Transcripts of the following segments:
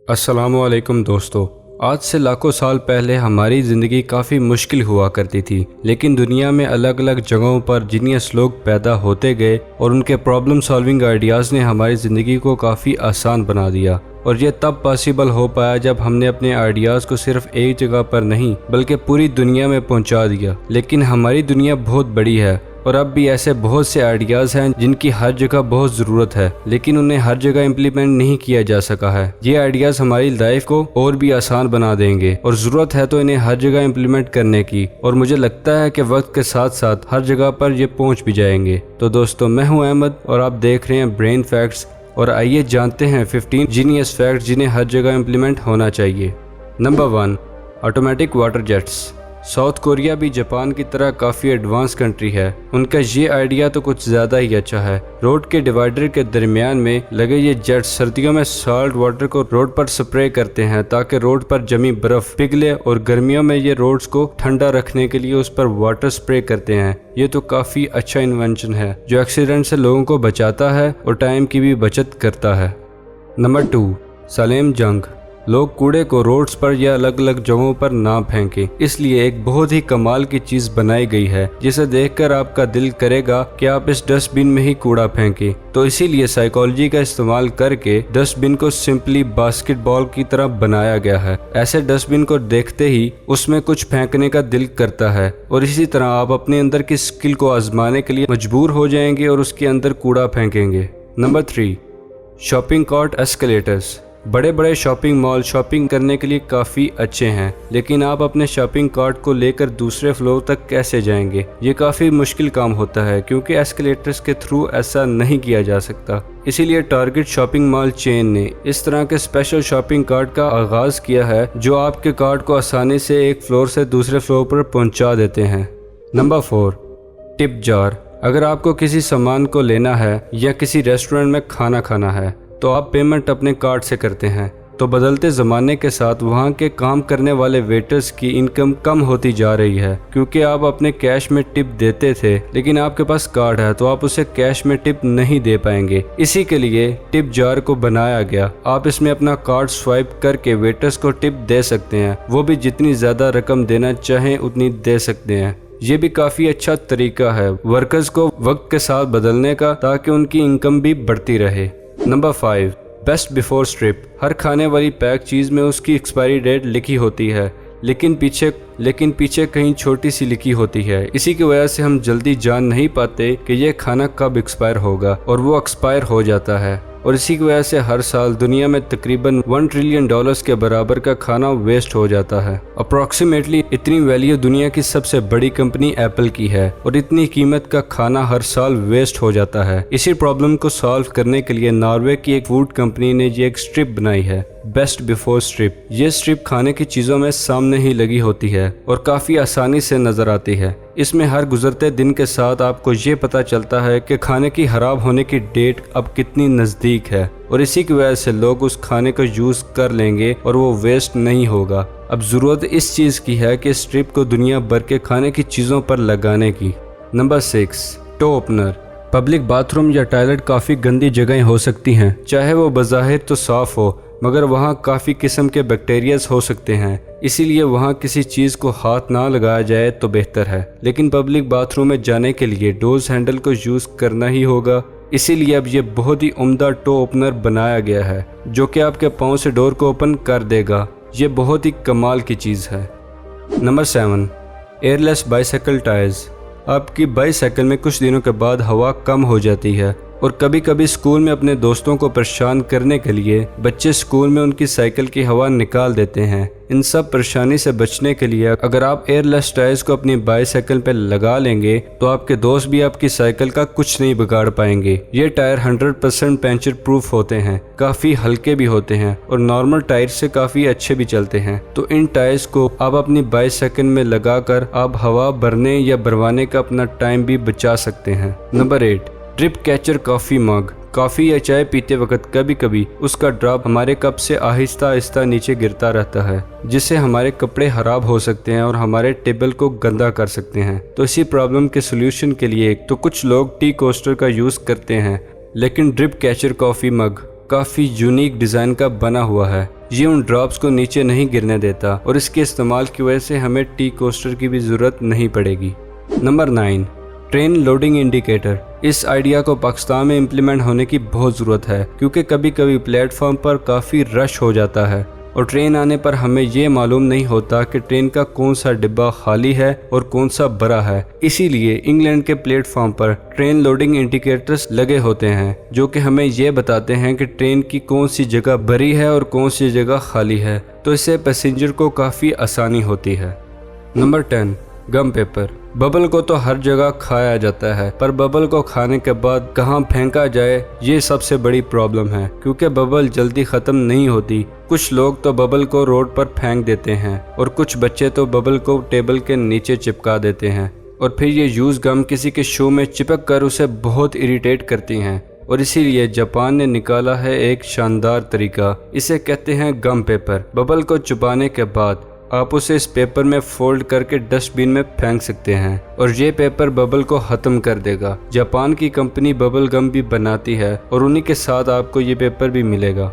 अस्सलामुअलैकुम दोस्तों। आज से लाखों साल पहले हमारी ज़िंदगी काफ़ी मुश्किल हुआ करती थी, लेकिन दुनिया में अलग अलग जगहों पर जीनियस लोग पैदा होते गए और उनके प्रॉब्लम सॉल्विंग आइडियाज़ ने हमारी ज़िंदगी को काफ़ी आसान बना दिया। और ये तब पॉसिबल हो पाया जब हमने अपने आइडियाज़ को सिर्फ एक जगह पर नहीं बल्कि पूरी दुनिया में पहुंचा दिया। लेकिन हमारी दुनिया बहुत बड़ी है और अब भी ऐसे बहुत से आइडियाज़ हैं जिनकी हर जगह बहुत ज़रूरत है, लेकिन उन्हें हर जगह इम्प्लीमेंट नहीं किया जा सका है। ये आइडियाज़ हमारी लाइफ को और भी आसान बना देंगे और ज़रूरत है तो इन्हें हर जगह इम्प्लीमेंट करने की, और मुझे लगता है कि वक्त के साथ साथ हर जगह पर ये पहुंच भी जाएंगे। तो दोस्तों, मैं हूं अहमद और आप देख रहे हैं ब्रेन फैक्ट्स, और आइए जानते हैं 15 जीनियस फैक्ट्स जिन्हें हर जगह इम्प्लीमेंट होना चाहिए। Number 1, automatic water jets. South Korea भी जापान की तरह काफ़ी एडवांस कंट्री है। उनका ये आइडिया तो कुछ ज़्यादा ही अच्छा है। रोड के डिवाइडर के दरमियान में लगे ये जेट्स सर्दियों में सॉल्ट वाटर को रोड पर स्प्रे करते हैं ताकि रोड पर जमी बर्फ पिघले, और गर्मियों में ये रोड्स को ठंडा रखने के लिए उस पर वाटर स्प्रे करते हैं। ये तो काफ़ी अच्छा इन्वेंशन है जो एक्सीडेंट से लोगों को बचाता है और टाइम की भी बचत करता है। नंबर 2, सलेम जंग। लोग कूड़े को रोड्स पर या अलग अलग जगहों पर ना फेंकें, इसलिए एक बहुत ही कमाल की चीज बनाई गई है जिसे देखकर आपका दिल करेगा कि आप इस डस्टबिन में ही कूड़ा फेंकें। तो इसीलिए साइकोलॉजी का इस्तेमाल करके डस्टबिन को सिंपली बास्केटबॉल की तरह बनाया गया है। ऐसे डस्टबिन को देखते ही उसमें कुछ फेंकने का दिल करता है, और इसी तरह आप अपने अंदर की स्किल को आजमाने के लिए मजबूर हो जाएंगे और उसके अंदर कूड़ा फेंकेंगे। Number 3, shopping cart escalators. बड़े बड़े शॉपिंग मॉल शॉपिंग करने के लिए काफ़ी अच्छे हैं, लेकिन आप अपने शॉपिंग कार्ट को लेकर दूसरे फ्लोर तक कैसे जाएंगे? ये काफ़ी मुश्किल काम होता है क्योंकि एस्केलेटर्स के थ्रू ऐसा नहीं किया जा सकता। इसीलिए टारगेट शॉपिंग मॉल चेन ने इस तरह के स्पेशल शॉपिंग कार्ट का आगाज़ किया है जो आपके कार्ट को आसानी से एक फ्लोर से दूसरे फ्लोर पर पहुंचा देते हैं। Number 4, tip jar. अगर आपको किसी सामान को लेना है या किसी रेस्टोरेंट में खाना खाना है तो आप पेमेंट अपने कार्ड से करते हैं। तो बदलते ज़माने के साथ वहाँ के काम करने वाले वेटर्स की इनकम कम होती जा रही है, क्योंकि आप अपने कैश में टिप देते थे, लेकिन आपके पास कार्ड है तो आप उसे कैश में टिप नहीं दे पाएंगे। इसी के लिए टिप जार को बनाया गया। आप इसमें अपना कार्ड स्वाइप करके वेटर्स को टिप दे सकते हैं, वो भी जितनी ज़्यादा रकम देना चाहें उतनी दे सकते हैं। ये भी काफ़ी अच्छा तरीका है वर्कर्स को वक्त के साथ बदलने का, ताकि उनकी इनकम भी बढ़ती रहे। Number 5, best before strip. हर खाने वाली पैक चीज़ में उसकी एक्सपायरी डेट लिखी होती है, लेकिन पीछे कहीं छोटी सी लिखी होती है। इसी की वजह से हम जल्दी जान नहीं पाते कि यह खाना कब एक्सपायर होगा, और वो एक्सपायर हो जाता है। और इसी की वजह से हर साल दुनिया में तकरीबन $1 ट्रिलियन के बराबर का खाना वेस्ट हो जाता है। अप्रॉक्सीमेटली इतनी वैल्यू दुनिया की सबसे बड़ी कंपनी एप्पल की है, और इतनी कीमत का खाना हर साल वेस्ट हो जाता है। इसी प्रॉब्लम को सॉल्व करने के लिए नॉर्वे की एक फूड कंपनी ने ये एक स्ट्रिप बनाई है, बेस्ट बिफोर स्ट्रिप। ये स्ट्रिप खाने की चीज़ों में सामने ही लगी होती है और काफ़ी आसानी से नज़र आती है। इसमें हर गुजरते दिन के साथ आपको ये पता चलता है कि खाने की खराब होने की डेट अब कितनी नज़दीक है, और इसी की वजह से लोग उस खाने को यूज़ कर लेंगे और वो वेस्ट नहीं होगा। अब ज़रूरत इस चीज़ की है कि स्ट्रिप को दुनिया भर के खाने की चीज़ों पर लगाने की। Number 6, toe opener. Public bathroom या टॉयलेट काफ़ी गंदी जगहें हो सकती हैं, चाहे वो बज़ाहिर तो साफ़ हो, मगर वहाँ काफ़ी किस्म के बैक्टीरियाज हो सकते हैं। इसीलिए वहाँ किसी चीज़ को हाथ ना लगाया जाए तो बेहतर है। लेकिन पब्लिक बाथरूम में जाने के लिए डोर्स हैंडल को यूज़ करना ही होगा। इसीलिए अब ये बहुत ही उम्दा टो ओपनर बनाया गया है जो कि आपके पाँव से डोर को ओपन कर देगा। ये बहुत ही कमाल की चीज़ है। Number 7, airless bicycle tyres. आपकी बाइसाइकिल में कुछ दिनों के बाद हवा कम हो जाती है, और कभी कभी स्कूल में अपने दोस्तों को परेशान करने के लिए बच्चे स्कूल में उनकी साइकिल की हवा निकाल देते हैं। इन सब परेशानी से बचने के लिए अगर आप एयरलेस टायर्स को अपनी बाइसाइकिल पे लगा लेंगे तो आपके दोस्त भी आपकी साइकिल का कुछ नहीं बिगाड़ पाएंगे। ये टायर 100% पंचर प्रूफ होते हैं, काफ़ी हल्के भी होते हैं और नॉर्मल टायर से काफ़ी अच्छे भी चलते हैं। तो इन टायर्स को आप अपनी बाइसाइकिल में लगाकर आप हवा भरने या भरवाने का अपना टाइम भी बचा सकते हैं। Number 8, drip catcher coffee mug. Coffee या चाय पीते वक्त कभी कभी उसका ड्रॉप हमारे कप से आहिस्ता आहिस्ता नीचे गिरता रहता है, जिससे हमारे कपड़े खराब हो सकते हैं और हमारे टेबल को गंदा कर सकते हैं। तो इसी प्रॉब्लम के सोल्यूशन के लिए तो कुछ लोग टी कोस्टर का यूज़ करते हैं, लेकिन ड्रिप कैचर कॉफ़ी मग काफ़ी यूनिक डिज़ाइन का बना हुआ है। ये उन ड्रॉप्स को नीचे नहीं गिरने देता और इसके इस्तेमाल की वजह से हमें टी कोस्टर की भी ज़रूरत नहीं पड़ेगी। Number 9, train loading indicator. इस आइडिया को पाकिस्तान में इम्प्लीमेंट होने की बहुत ज़रूरत है क्योंकि कभी कभी प्लेटफॉर्म पर काफ़ी रश हो जाता है और ट्रेन आने पर हमें ये मालूम नहीं होता कि ट्रेन का कौन सा डिब्बा खाली है और कौन सा भरा है। इसीलिए इंग्लैंड के प्लेटफॉर्म पर ट्रेन लोडिंग इंडिकेटर्स लगे होते हैं जो कि हमें ये बताते हैं कि ट्रेन की कौन सी जगह भरी है और कौन सी जगह खाली है, तो इससे पैसेंजर को काफ़ी आसानी होती है। नंबर 10, गम पेपर। बबल को तो हर जगह खाया जाता है पर बबल को खाने के बाद कहाँ फेंका जाए ये सबसे बड़ी प्रॉब्लम है क्योंकि बबल जल्दी ख़त्म नहीं होती। कुछ लोग तो बबल को रोड पर फेंक देते हैं और कुछ बच्चे तो बबल को टेबल के नीचे चिपका देते हैं और फिर ये यूज़ गम किसी के शू में चिपक कर उसे बहुत इरिटेट करती हैं। और इसीलिए जापान ने निकाला है एक शानदार तरीका, इसे कहते हैं गम पेपर। बबल को चुबाने के बाद आप उसे इस पेपर में फोल्ड करके डस्टबिन में फेंक सकते हैं और ये पेपर बबल को ख़त्म कर देगा। जापान की कंपनी बबल गम भी बनाती है और उन्हीं के साथ आपको ये पेपर भी मिलेगा।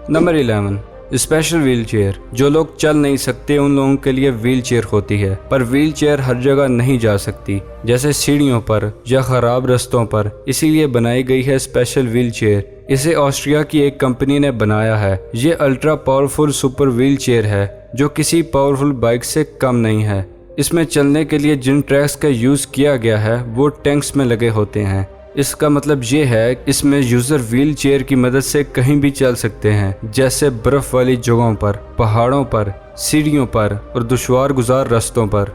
Number 11, special wheel chair. जो लोग चल नहीं सकते उन लोगों के लिए व्हील चेयर होती है पर व्हील चेयर हर जगह नहीं जा सकती, जैसे सीढ़ियों पर या ख़राब रास्तों पर, इसीलिए बनाई गई है स्पेशल व्हील चेयर। इसे ऑस्ट्रिया की एक कंपनी ने बनाया है। ये ultra powerful super wheel chair है जो किसी पावरफुल बाइक से कम नहीं है। इसमें चलने के लिए जिन ट्रैक्स का यूज़ किया गया है वो टैंक्स में लगे होते हैं। इसका मतलब ये है इसमें यूज़र व्हील चेयर की मदद से कहीं भी चल सकते हैं, जैसे बर्फ़ वाली जगहों पर, पहाड़ों पर, सीढ़ियों पर और दुश्वार गुजार रास्तों पर।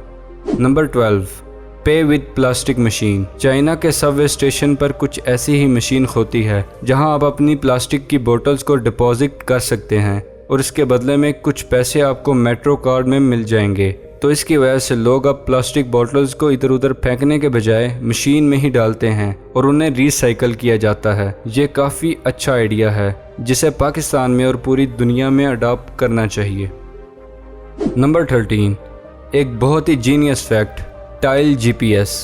नंबर 12, पे विद प्लास्टिक मशीन। चाइना के सबवे स्टेशन पर कुछ ऐसी ही मशीन होती है जहां आप अपनी प्लास्टिक की बोतल्स को डिपॉजिट कर सकते हैं और इसके बदले में कुछ पैसे आपको मेट्रो कार्ड में मिल जाएंगे। तो इसकी वजह से लोग अब प्लास्टिक बोतल्स को इधर उधर फेंकने के बजाय मशीन में ही डालते हैं और उन्हें रिसाइकल किया जाता है। ये काफ़ी अच्छा आइडिया है जिसे पाकिस्तान में और पूरी दुनिया में अडॉप्ट करना चाहिए। नंबर 13, एक बहुत ही जीनियस फैक्ट, टाइल GPS।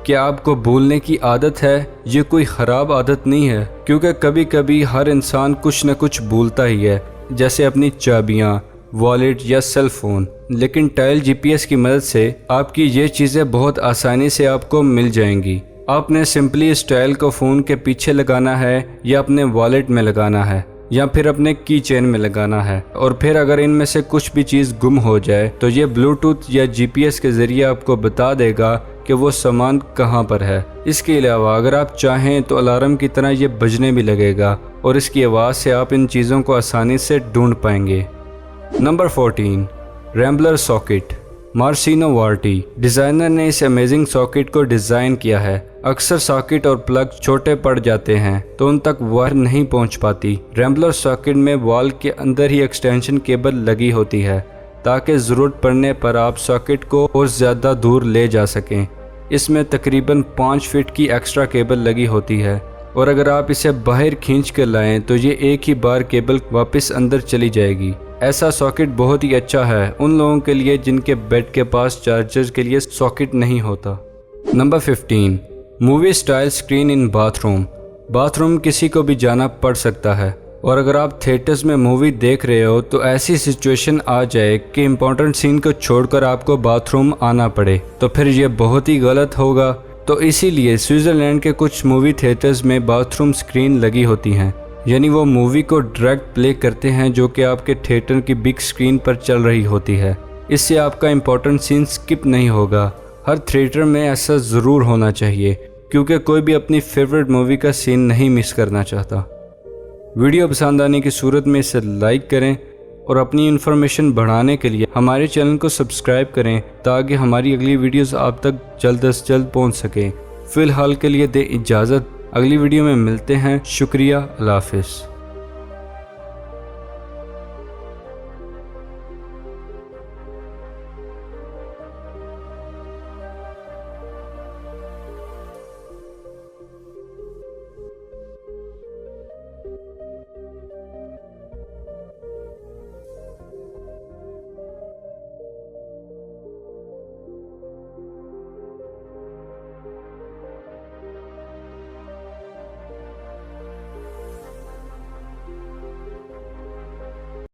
क्या आपको भूलने की आदत है? ये कोई ख़राब आदत नहीं है क्योंकि कभी कभी हर इंसान कुछ न कुछ भूलता ही है, जैसे अपनी चाबियाँ, वॉलेट या सेल फ़ोन। लेकिन टाइल GPS की मदद से आपकी ये चीज़ें बहुत आसानी से आपको मिल जाएंगी। आपने सिंपली इस टाइल को फ़ोन के पीछे लगाना है या अपने वॉलेट में लगाना है या फिर अपने की चेन में लगाना है और फिर अगर इनमें से कुछ भी चीज़ गुम हो जाए तो ये ब्लूटूथ या GPS के ज़रिए आपको बता देगा कि वो सामान कहाँ पर है। इसके अलावा अगर आप चाहें तो अलार्म की तरह ये बजने भी लगेगा और इसकी आवाज़ से आप इन चीज़ों को आसानी से ढूंढ पाएंगे। Number 14, Rambler socket. मार्सिनो वार्टी डिज़ाइनर ने इस अमेजिंग सॉकेट को डिज़ाइन किया है। अक्सर सॉकेट और प्लग छोटे पड़ जाते हैं तो उन तक वायर नहीं पहुंच पाती। रैम्बलर सॉकेट में वॉल के अंदर ही एक्सटेंशन केबल लगी होती है ताकि ज़रूरत पड़ने पर आप सॉकेट को और ज़्यादा दूर ले जा सकें। इसमें तकरीबन 5 फीट की एक्स्ट्रा केबल लगी होती है और अगर आप इसे बाहर खींच कर लाएं तो ये एक ही बार केबल वापस अंदर चली जाएगी। ऐसा सॉकेट बहुत ही अच्छा है उन लोगों के लिए जिनके बेड के पास चार्जर के लिए सॉकेट नहीं होता। Number 15, movie style screen in bathroom. Bathroom किसी को भी जाना पड़ सकता है और अगर आप थिएटर्स में मूवी देख रहे हो तो ऐसी सिचुएशन आ जाए कि इम्पोर्टेंट सीन को छोड़कर आपको बाथरूम आना पड़े तो फिर ये बहुत ही गलत होगा। तो इसीलिए स्विट्ज़रलैंड के कुछ मूवी थिएटर्स में बाथरूम स्क्रीन लगी होती हैं, यानी वो मूवी को डायरेक्ट प्ले करते हैं जो कि आपके थिएटर की बिग स्क्रीन पर चल रही होती है। इससे आपका इम्पोर्टेंट सीन स्किप नहीं होगा। हर थिएटर में ऐसा ज़रूर होना चाहिए क्योंकि कोई भी अपनी फेवरेट मूवी का सीन नहीं मिस करना चाहता। वीडियो पसंद आने की सूरत में इसे लाइक करें और अपनी इन्फॉर्मेशन बढ़ाने के लिए हमारे चैनल को सब्सक्राइब करें ताकि हमारी अगली वीडियोस आप तक जल्द से जल्द पहुंच सकें। फ़िलहाल के लिए दें इजाज़त, अगली वीडियो में मिलते हैं। शुक्रिया, अल्लाह हाफ़िज़।